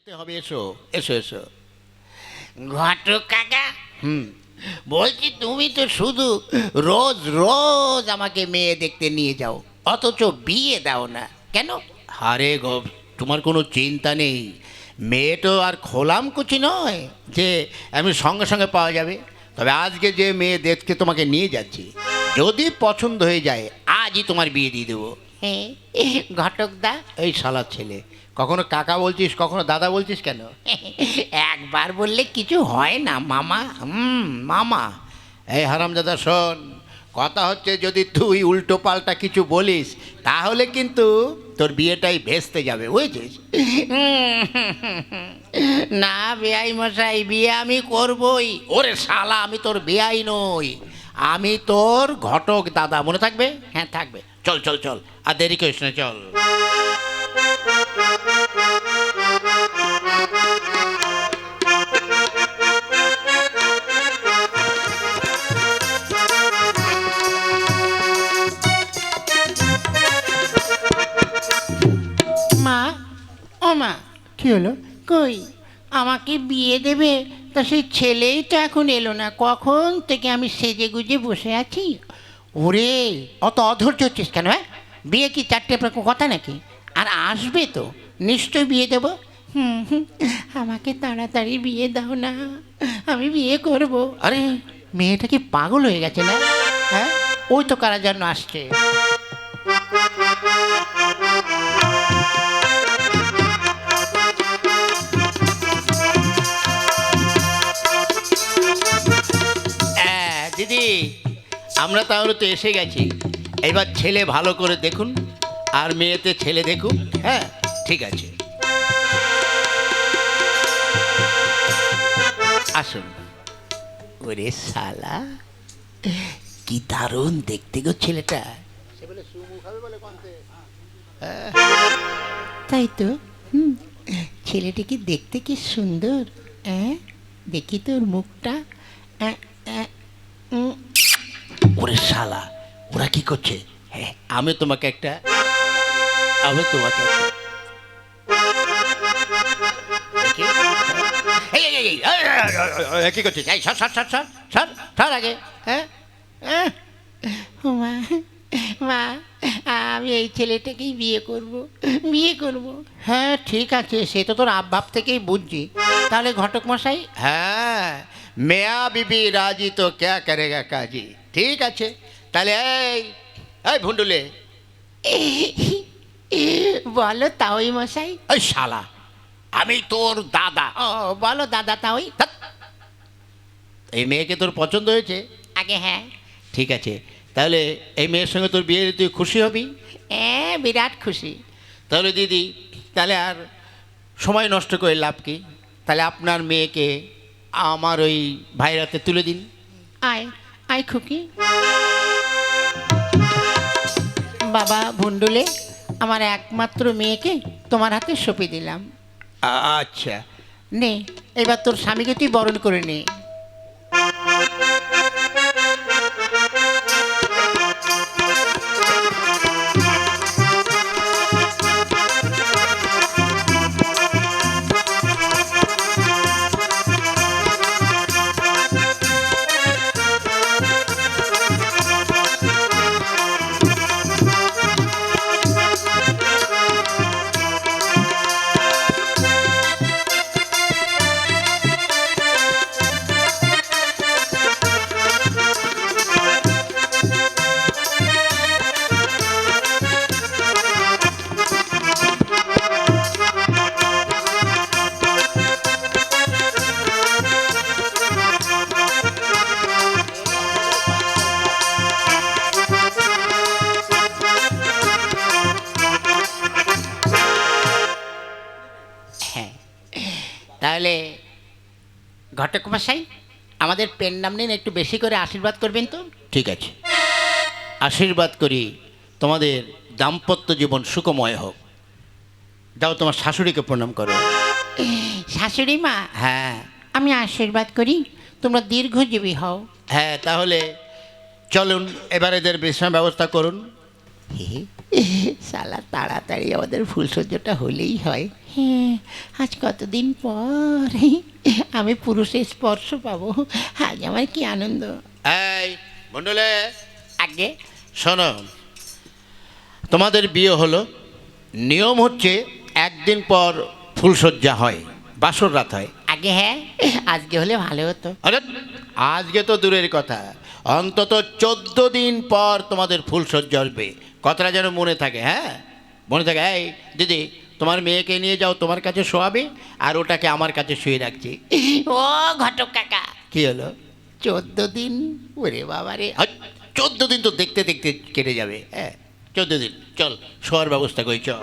যেতে হবে, এসো এসো এসো। ঘটক কাকা, বলছি তুমি তো শুধু রোজ রোজ আমাকে মেয়ে দেখতে নিয়ে যাও, অথচ বিয়ে দাও না কেন? আরে গো, তোমার কোনো চিন্তা নেই, মেয়ে তো আর খোলাম কুচি নয় যে আমি সঙ্গে সঙ্গে পাওয়া যাবে। তবে আজকে যে মেয়ে দেখতে তোমাকে নিয়ে যাচ্ছি, যদি পছন্দ হয়ে যায় আজই তোমার বিয়ে দিয়ে দেবো। হ্যাঁ ঘটকদা, এই শালার ছেলে, কখনো কাকা বলছিস কখনো দাদা বলছিস কেন? একবার বললে কিছু হয় না মামা। মামা, এই হারামজাদা শোন, কথা হচ্ছে যদি তুই উল্টো পাল্টা কিছু বলিস তাহলে কিন্তু তোর বিয়েটাই ভেস্তে যাবে, বুঝেছিস? না বেয়াই মশাই, বিয়ে আমি করবই। ওরে শালা, আমি তোর বেয়াই নই, আমি তোর ঘটক দাদা, মনে থাকবে? হ্যাঁ থাকবে। চল চল চল, আর দেরি করিস না, চল। মা, ও মা, কি হলো? কই আমাকে বিয়ে দেবে? তা সেই ছেলেই তো এখন এলো না, কখন থেকে আমি সেজে গুজে বসে আছি। ওরে, অত অধৈর্য হচ্ছিস কেন? হ্যাঁ, বিয়ে কি চারটে কথা নাকি? আর আসবে তো, নিশ্চয় বিয়ে দেবো। হুম হুম, আমাকে তাড়াতাড়ি বিয়ে দাও না, আমি বিয়ে করব। আরে মেয়েটা কি পাগল হয়ে গেছে না? হ্যাঁ, ওই তো কারা যেন আসছে। দিদি, আমরা তাহলে তো এসে গেছি, এবার ছেলে ভালো করে দেখুন আর মেয়েতে ছেলে দেখুন। হ্যাঁ ঠিক আছে, আসুন। ওরে শালা, কি দারুণ দেখতে গো ছেলেটা। তাই তো, ছেলেটি কি দেখতে কি সুন্দর। দেখি তোর মুখটা। অ্যাঁ, অ্যাঁ, ওরে শালা, ওরা কি করছে? হ্যাঁ, আমি তোমাকে একটা দেখি। এই, এই, এই, এই, কি করছিস? এই সর সর সর সর সর সর আগে। হ্যাঁ হ্যাঁ, ও মা, মা, আমি এই ছেলেটাকেই বিয়ে করব, বিয়ে করব। হ্যাঁ ঠিক আছে, সে তো তোর আবভাব থেকেই বুঝছি। তাহলে ঘটক মশাই, হ্যাঁ, মেয়া বিবি রাজি তো ক্যা করেগা কাজি। ঠিক আছে, তাহলে এই এই ভুন্ডুলে, বলো তাওই মশাই। এই শালা, আমি তোর দাদা। ও বলো দাদা তাওই। ধ্যাৎ। এই মেয়েকে তোর পছন্দ হয়েছে? আগে হ্যাঁ। ঠিক আছে, তাহলে এই মেয়ের সঙ্গে তোর বিয়ে তুই খুশি হবি? বিরাট খুশি। তাহলে দিদি, তাহলে আর সময় নষ্ট করে লাভ কি? তাহলে আপনার মেয়েকে আমার ওই ভাইয়ের হাতে তুলে দিন। আয় আয় খুকি। বাবা ভুন্ডুলে, আমার একমাত্র মেয়েকে তোমার হাতে সঁপে দিলাম। আচ্ছা, নে, এবার তোর স্বামীকে তুই বরণ করে নে। হ্যাঁ, তাহলে ঘটক মশাই, আমাদের পেন নাম নিন, একটু বেশি করে আশীর্বাদ করবেন তো। ঠিক আছে, আশীর্বাদ করি তোমাদের দাম্পত্য জীবন সুখময় হোক। যাও তোমার শাশুড়িকে প্রণাম করো। শাশুড়ি মা, হ্যাঁ আমি আশীর্বাদ করি তোমরা দীর্ঘজীবী হও। হ্যাঁ, তাহলে চলুন এবার এদের বিশ্রাম ব্যবস্থা করুন। শালা তাড়াতাড়ি আমাদের ফুলসজ্জাটা হলেই হয়। হ্যাঁ, আজ কতদিন পর আমি পুরুষের স্পর্শ পাবো, আজ আমার কি আনন্দ। এই মণ্ডলে, আগে শোনো, তোমাদের বিয়ে হলো, নিয়ম হচ্ছে একদিন পর ফুলসজ্জা হয়, বাসর রাত হয়। আগে হ্যাঁ, আজকে হলে ভালো হতো। আরে আজকে তো দূরের কথা, অন্তত 14 দিন পর তোমাদের ফুলসজ্জা হবে। কথাটা যেন মনে থাকে, হ্যাঁ মনে থাকে। এই দিদি, তোমার মেয়েকে নিয়ে যাও, তোমার কাছে শোয়াবে, আর ওটাকে আমার কাছে শুয়ে রাখছি। ও ঘটক কাকা, কি হলো? 14 দিন? ওরে বাবা রে। 14 দিন তো দেখতে দেখতে কেটে যাবে। হ্যাঁ 14 দিন, চল শোয়ার ব্যবস্থা করি, চল।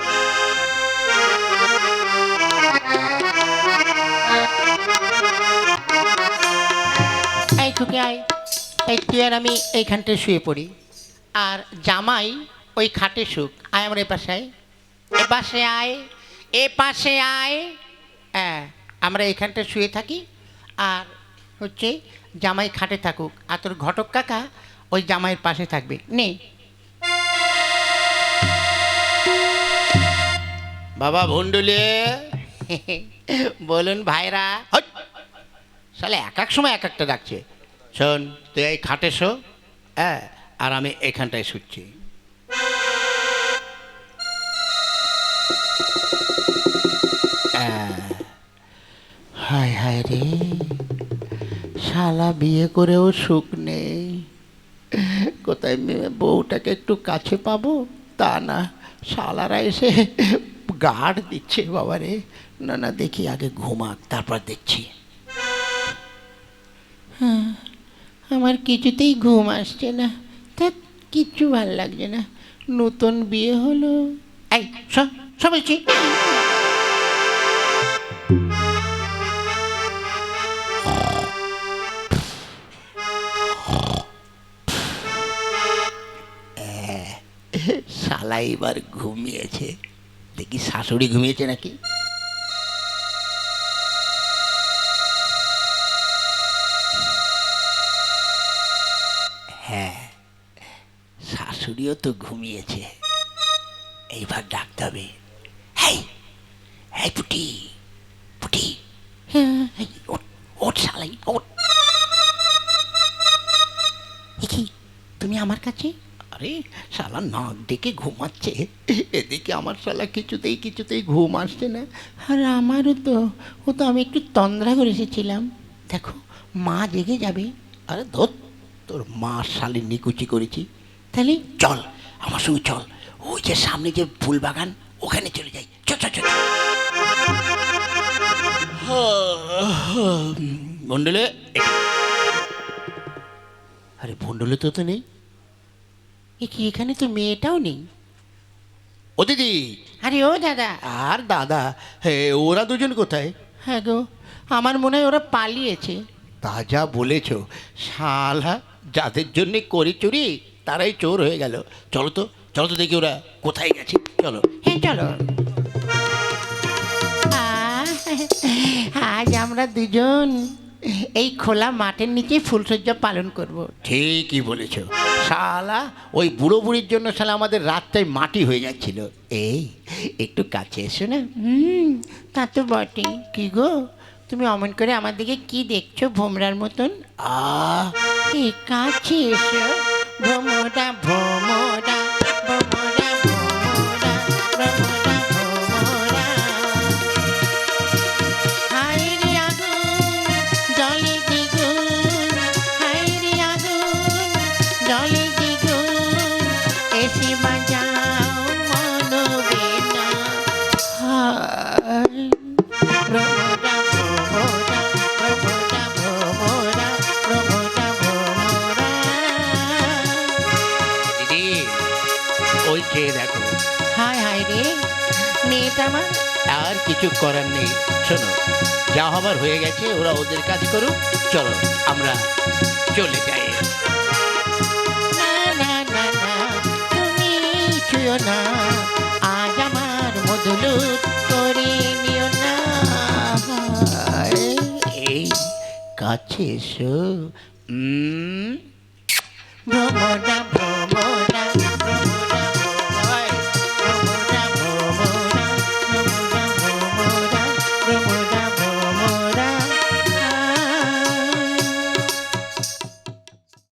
এই খুকে আয়, এই তুই আর আমি এইখানটায় শুয়ে পড়ি, আর জামাই ওই খাটে শুক। আয় আমার এপাশে আয়, এপাশে আয়, এপাশে আয়। হ্যাঁ, আমরা এইখানটায় শুয়ে থাকি, আর হচ্ছে জামাই খাটে থাকুক, আর তোর ঘটক কাকা ওই জামাইয়ের পাশে থাকবে। নে বাবা ভন্ডুলে, বলুন ভাইরা। শালে এক এক সময় এক একটা ডাকছে। শোন, তুই এই খাটে শো, হ্যাঁ, আর আমি এখানটায় শুচ্ছি। হায় হায় রে, শালা বিয়ে করেও সুখ নেই। কোথায় বউটাকে একটু কাছে পাবো, তা না, শালারা এসে গার্ড দিচ্ছে। বাবা রে, না না, দেখি আগে ঘুমাক, তারপর দেখছি। হ্যাঁ, আমার কিছুতেই ঘুম আসছে না, তা কিচ্ছু ভাল লাগছে না। নতুন বিয়ে হলো। এই সবাইছি, শালা এবার ঘুমিয়েছে। দেখি শাশুড়ি ঘুমিয়েছে নাকি। হ্যাঁ, শাশুড়িও তো ঘুমিয়েছে। এইবার ডাকতে হবে। হেই হেই পুটি, পুটি, হ্যাঁ, ওঠ ওঠ শালাই, ওঠ। কি তুমি আমার কাছে? আরে শালা নাক ডেকে ঘুমাচ্ছে, এদিকে আমার শালা কিছুতেই ঘুম আসছে না। আর আমারও তো, ও তো, আমি একটু তন্দ্রা করে এসেছিলাম। দেখো, মা জেগে যাবে। আরে ধর, তোর মা শালি নিকুচি করেছি। তাহলে চল আমার সঙ্গে, চল, ওই যে সামনে যে ফুল বাগান, ওখানে চলে যাই। চল চল চল। ভন্ডলে, আরে ভন্ডলে তো নেই। এ কি, এখানে তো মেয়েটাও নেই। ও দিদি, আরে ও দাদা। আর দাদা, হে, ওরা দুজন কোথায়? হ্যাঁ গো, আমার মনে হয় ওরা পালিয়েছে। তা যা বলেছ, শালা যাদের জন্যে করি চুরি, তারাই চোর হয়ে গেল। চলো তো, চলো তো দেখি ওরা কোথায় গেছে, চলো। হ্যাঁ চলো। আজ আমরা দুজন এই খোলা মাঠের নিচে ফুলসজ্জা পালন করব। ঠিকই বলেছ, শালা ওই বুড়ো বুড়ির জন্য শালা আমাদের রাতটাই মাটি হয়ে যাচ্ছিল। এই একটু কাছে এসো না। তা তো বটে। কি গো, তুমি অমন করে আমার দিকে কি দেখছো ভোমরার মতন? এই কাছে এসো। ভ্রমরা ভ্রমরা ভ্রমরা ভ্রমরা ভ্রমরা ভ্রমরা। হায় রে আগুন জলে দ্বিগুণ, হায় রে আগুন জলে দ্বিগুণ, এসে বাজাও মনোবেদনা। হায় ভ্রমরা ভ্রমরা ভ্রমরা ভ্রমরা ভ্রমরা ভ্রমরা। দিদি, ওই চেয়ে দেখো। হায় হায় রে, মেয়েটা আমার। আর কিছু করার নেই, শোনো, যা হবার হয়ে গেছে, ওরা ওদের কাজ করুক, চলো আমরা চলে যাই। না না না না, তুমি ছুঁয়ো না, আজ আমার মধুলুট করে নিও না। এই কাছে এসো। ভ্রমরা ভ্রমরা